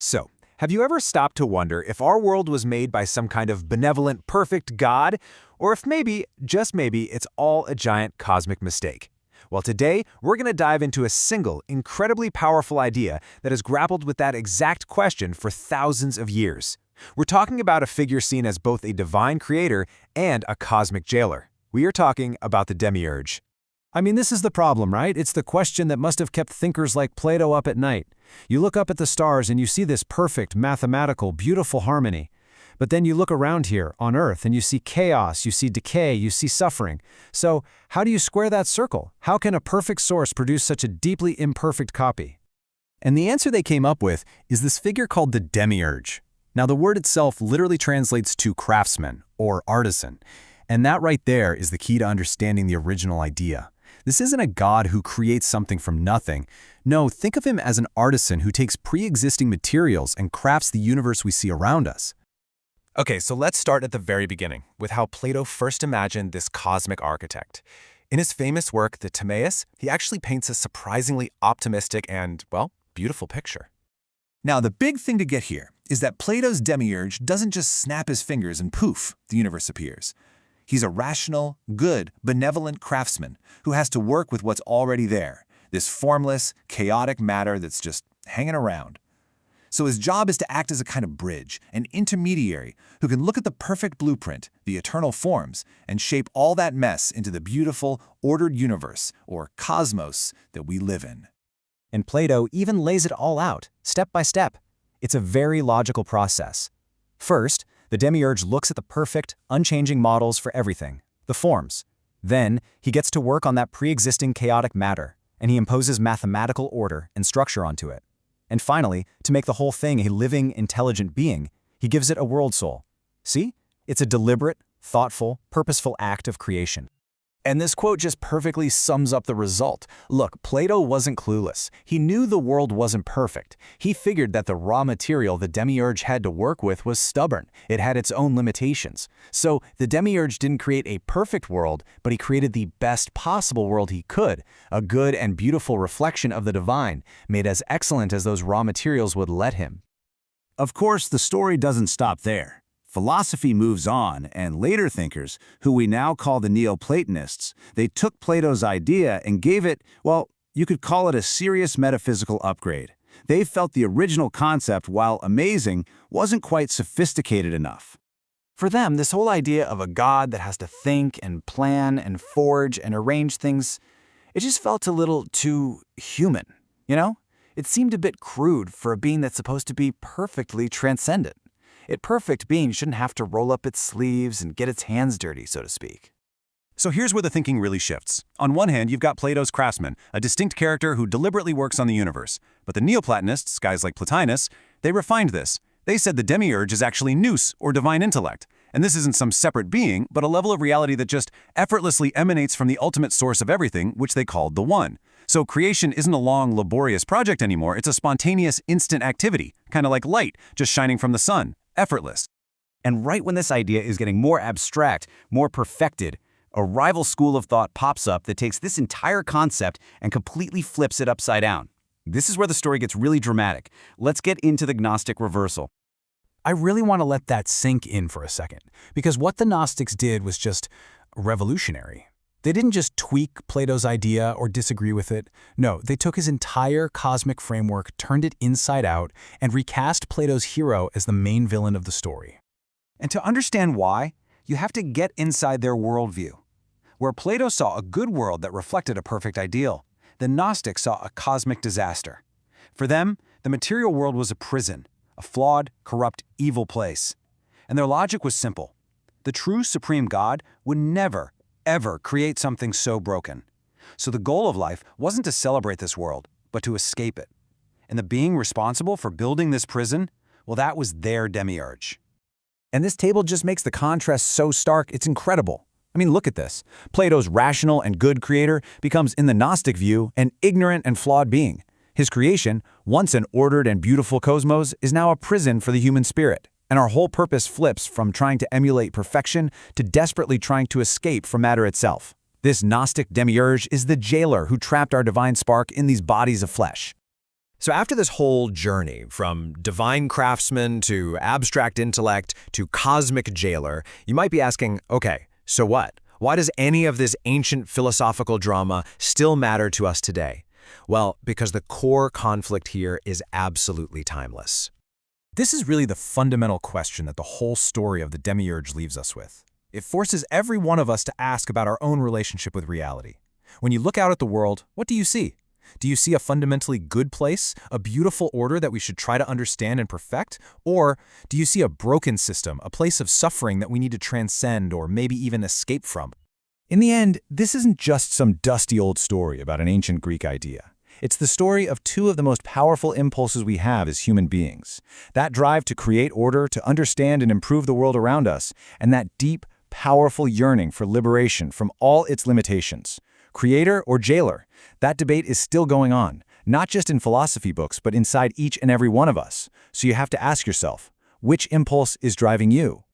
So, have you ever stopped to wonder if our world was made by some kind of benevolent, perfect God, or if maybe, just maybe, it's all a giant cosmic mistake? Well, today, we're going to dive into a single, incredibly powerful idea that has grappled with that exact question for thousands of years. We're talking about a figure seen as both a divine creator and a cosmic jailer. We are talking about the Demiurge. I mean, this is the problem, right? It's the question that must have kept thinkers like Plato up at night. You look up at the stars and you see this perfect, mathematical, beautiful harmony. But then you look around here, on Earth, and you see chaos, you see decay, you see suffering. So, how do you square that circle? How can a perfect source produce such a deeply imperfect copy? And the answer they came up with is this figure called the Demiurge. Now, the word itself literally translates to craftsman, or artisan. And that right there is the key to understanding the original idea. This isn't a god who creates something from nothing. No, think of him as an artisan who takes pre-existing materials and crafts the universe we see around us. Okay, so let's start at the very beginning, with how Plato first imagined this cosmic architect. In his famous work, the Timaeus, he actually paints a surprisingly optimistic and, well, beautiful picture. Now, the big thing to get here is that Plato's Demiurge doesn't just snap his fingers and poof, the universe appears. He's a rational, good, benevolent craftsman who has to work with what's already there, this formless, chaotic matter that's just hanging around. So his job is to act as a kind of bridge, an intermediary who can look at the perfect blueprint, the eternal forms, and shape all that mess into the beautiful, ordered universe, or cosmos, that we live in. And Plato even lays it all out, step by step. It's a very logical process. First, the Demiurge looks at the perfect, unchanging models for everything, the forms. Then, he gets to work on that pre-existing chaotic matter, and he imposes mathematical order and structure onto it. And finally, to make the whole thing a living, intelligent being, he gives it a world soul. See? It's a deliberate, thoughtful, purposeful act of creation. And this quote just perfectly sums up the result. Look, Plato wasn't clueless. He knew the world wasn't perfect. He figured that the raw material the Demiurge had to work with was stubborn. It had its own limitations. So the Demiurge didn't create a perfect world, but he created the best possible world he could, a good and beautiful reflection of the divine, made as excellent as those raw materials would let him. Of course, the story doesn't stop there. Philosophy moves on, and later thinkers, who we now call the Neoplatonists, they took Plato's idea and gave it, well, you could call it a serious metaphysical upgrade. They felt the original concept, while amazing, wasn't quite sophisticated enough. For them, this whole idea of a god that has to think and plan and forge and arrange things, it just felt a little too human, you know? It seemed a bit crude for a being that's supposed to be perfectly transcendent. A perfect being shouldn't have to roll up its sleeves and get its hands dirty, so to speak. So here's where the thinking really shifts. On one hand, you've got Plato's craftsman, a distinct character who deliberately works on the universe. But the Neoplatonists, guys like Plotinus, they refined this. They said the Demiurge is actually nous, or divine intellect. And this isn't some separate being, but a level of reality that just effortlessly emanates from the ultimate source of everything, which they called the One. So creation isn't a long, laborious project anymore. It's a spontaneous, instant activity, kind of like light, just shining from the sun. Effortless. And right when this idea is getting more abstract, more perfected, a rival school of thought pops up that takes this entire concept and completely flips it upside down. This is where the story gets really dramatic. Let's get into the Gnostic reversal. I really want to let that sink in for a second, because what the Gnostics did was just revolutionary. They didn't just tweak Plato's idea or disagree with it. No, they took his entire cosmic framework, turned it inside out, and recast Plato's hero as the main villain of the story. And to understand why, you have to get inside their worldview. Where Plato saw a good world that reflected a perfect ideal, the Gnostics saw a cosmic disaster. For them, the material world was a prison, a flawed, corrupt, evil place. And their logic was simple. The true supreme God would never, ever create something so broken. So the goal of life wasn't to celebrate this world, but to escape it. And the being responsible for building this prison, well, that was their Demiurge. And this table just makes the contrast so stark, it's incredible. I mean, look at this. Plato's rational and good creator becomes, in the Gnostic view, an ignorant and flawed being. His creation, once an ordered and beautiful cosmos, is now a prison for the human spirit. And our whole purpose flips from trying to emulate perfection to desperately trying to escape from matter itself. This Gnostic Demiurge is the jailer who trapped our divine spark in these bodies of flesh. So after this whole journey, from divine craftsman to abstract intellect to cosmic jailer, you might be asking, okay, so what? Why does any of this ancient philosophical drama still matter to us today? Well, because the core conflict here is absolutely timeless. This is really the fundamental question that the whole story of the Demiurge leaves us with. It forces every one of us to ask about our own relationship with reality. When you look out at the world, what do you see? Do you see a fundamentally good place, a beautiful order that we should try to understand and perfect? Or do you see a broken system, a place of suffering that we need to transcend or maybe even escape from? In the end, this isn't just some dusty old story about an ancient Greek idea. It's the story of two of the most powerful impulses we have as human beings. That drive to create order, to understand and improve the world around us, and that deep, powerful yearning for liberation from all its limitations. Creator or jailer? That debate is still going on, not just in philosophy books, but inside each and every one of us. So you have to ask yourself, which impulse is driving you?